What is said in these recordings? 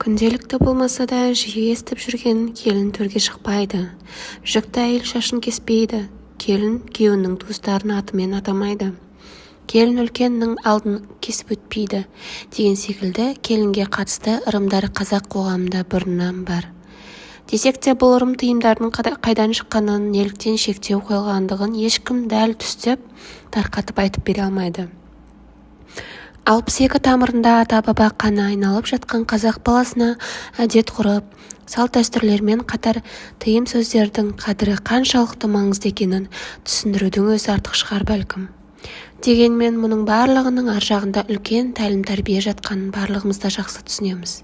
Күнделікті болмаса да жиі естіп жүрген келін төрге шықпайды. Жүкті әйел шашын кеспейді. Келін күйеуінің туыстарын атымен атамайды. Келін үлкеннің алдын кесіп өтпейді. Деген секілді келінге қатысты ырымдар қазақ қоғамында бұрыннан бар. Десек те бұл ырым тыйымдардың қайдан шыққанын, неліктен шектеу қойылғандығын ешкім дәл түстеп тарқатып айтып бере алмайды. 62 тамырында ата-баба қаны айналып жатқан қазақ баласына әдет-ғұрып, салт-дәстүрлермен қатар тыйым сөздердің қадірі қаншалықты маңызды екенін түсіндірудің өзі артық шығар бәлкім. Дегенмен мұның барлығының ар жағында үлкен тәлім-тәрбие жатқанын барлығымыз да жақсы түсінеміз.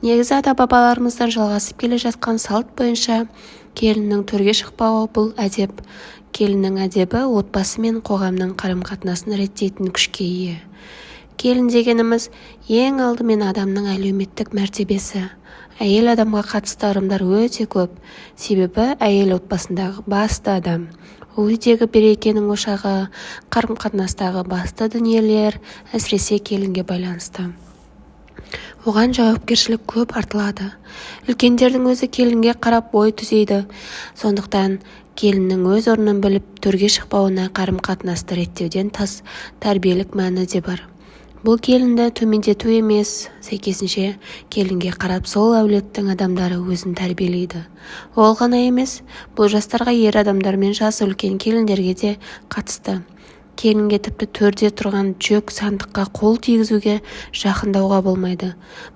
Негізі ата-бабаларымыздан жалғасып келе жатқан салт бойынша келіннің төрге шықпауы бұл әдеп. Келіннің әдебі отбасы мен қоғамның қарым-қатынасын реттейтін күшке ие. Келін дегеніміз ең алдымен адамның әлеуметтік мәртебесі. Әйел адамға қатысты ырымдар өте көп. Себебі әйел отбасындағы басты адам. Ол үйдегі берекенің ошағы, қарым-қатынастағы басты дүниелер әсіресе келінге байланысты. Оған жауапкершілік көп артылады. Үлкендердің өзі келінге қарап ой түзейді. Сондықтан келіннің өз орнын біліп төрге шықпауына қарым-қатынасты реттеуден тыс тәрбиелік мәні де бар. Бұл келінді төмендету емес, сәйкесінше келінге қарап сол әулеттің адамдары өзін тәрбиелейді. Ол ғана емес, бұл жастарға ер адамдар мен жасы үлкен келіндерге де қатысты. Келінге тіпті төрде тұрған жүк сандыққа қол тигізуге жақындауға болмайды.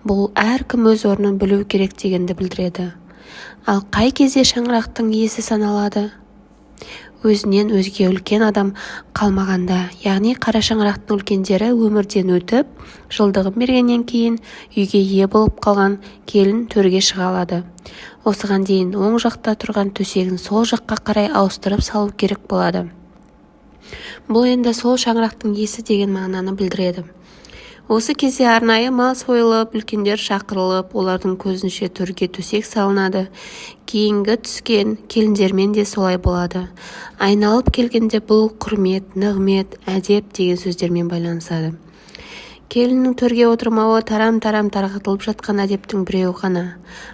Бұл әркім өз орнын білу керек дегенді білдіреді. Ал қай кезде шаңырақтың иесі саналады? Өзінен өзге үлкен адам қалмағанда, яғни қара шаңырақтың үлкендері өмірден өтіп, жылдығын бергеннен кейін үйге ие болып қалған келін төрге шыға алады. Осыған дейін оң жақта тұрған төсегін сол жаққа қарай ауыстырып салу керек болады. Бұл енді сол шаңырақтың иесі деген мағынаны білдіреді. Осы кезде арнайы мал сойылып, үлкендер шақырылып, олардың көзінше төрге төсек салынады. Кейінгі түскен келіндермен де солай болады. Айналып келгенде бұл құрмет, нығмет, әдеп деген сөздермен байланысады. Келіннің төрге отырмауы тарам-тарам тарқатылып жатқан әдептің біреуі ғана.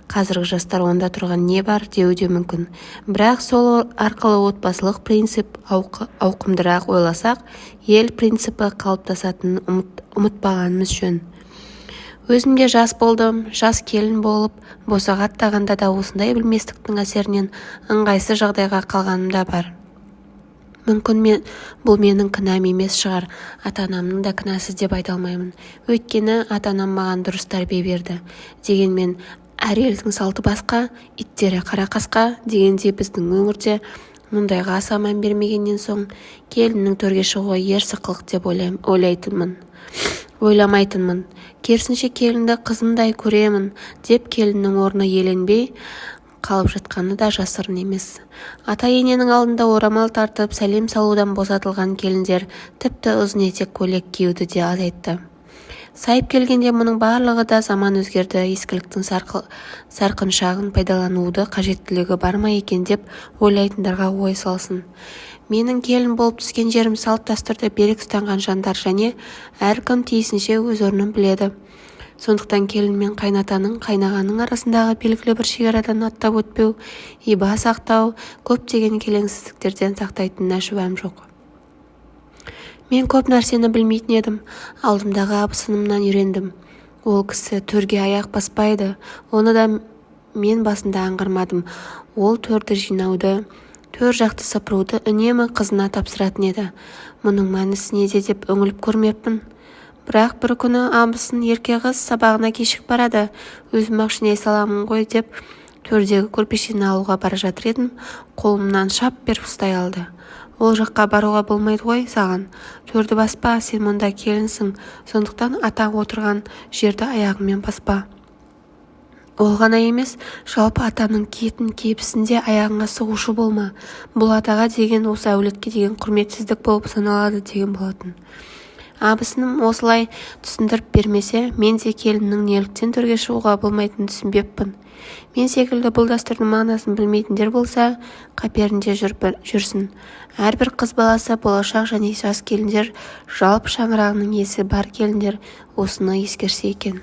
Қазіргі жастар онда тұрған не бар деуде мүмкін. Бірақ сол арқылы отбасылық принцип ауқымдырақ ойласақ, ел принципі қалыптасатынын ұмытпағанымыз жөн. Өзім де жас болдым, жас келін болып, босаға аттағанда да осындай білместіктің әсерінен ыңғайсыз жағдайға қалғаным да бар. Мүмкін бұл менің кінәм емес шығар, ата-анамның да кінәсі деп айта алмаймын. Өйткені ата-анам маған дұрыс тәрбие берді. Дегенмен әр елдің салты басқа, иттері қара қасқа дегендей біздің өңірде мұндайға аса мән бермегеннен соң келіннің төрге шығуы ерсі-қылық деп ойламайтынмын. Керісінше келінді қызымдай көремін деп келіннің орны еленбей қалып жатқаны да жасырын емес. Ата-ененің алдында орамал тартып сәлем салудан босатылған келіндер тіпті ұзын етек көйлек киюді де азайтты. Сайып келгенде мұның барлығы да заман өзгерді, ескіліктің сарқыншағын пайдалануды қажеттілігі бар ма екен деп ойлайтындарға ой салсын. Менің келін болып түскен жерім салт-дәстүрді берік ұстанған жандар және әркім тиісінше өз орнын біледі. Сондықтан келін мен қайнатаның, қайнағаның арасындағы белгілі бір шекарадан аттап өтпеу, иба сақтау, көптеген келеңсіздіктерден сақтайтынына шүбәм жоқ. Мен көп нәрсені білмейтін едім, алдымдағы абысынымнан үйрендім. Ол кісі төрге аяқ баспайды, оны да мен басында аңғармадым. Ол төрді жинауды, төр жақты сыпыруды үнемі қызына тапсыратын еді. Мұның мәнісі неде деп үңіліп көрмеппін. Бірақ бір күні абысын ерке қыз сабағына кешік барады. Өзім машине саламын ғой деп төрдегі көрпешені алуға бара жатыр едім. Қолымнан шап беріп ұстай алды. Ол жаққа баруға болмайды ғой саған. Төрді баспа, сен мұнда келінсің. Сондықтан ата отырған жерді аяғыңмен баспа. Ол ғана емес, жалпы атаның киетін киіпсінде аяғыңа сұғушы болма. Бұл атаға деген, осы әулетке деген құрметсіздік болып саналады деген болатын. Абысыным осылай түсіндіріп бермесе, мен де келіннің неліктен төрге шығуға болмайтынын түсінбеппін. Мен секілді бұл дәстүрдің мағынасын білмейтіндер болса, қаперінде жүрсін. Әрбір қыз баласы болашақ және жас келіндер, жалпы шаңырағының иесі бар келіндер осыны ескерсе екен.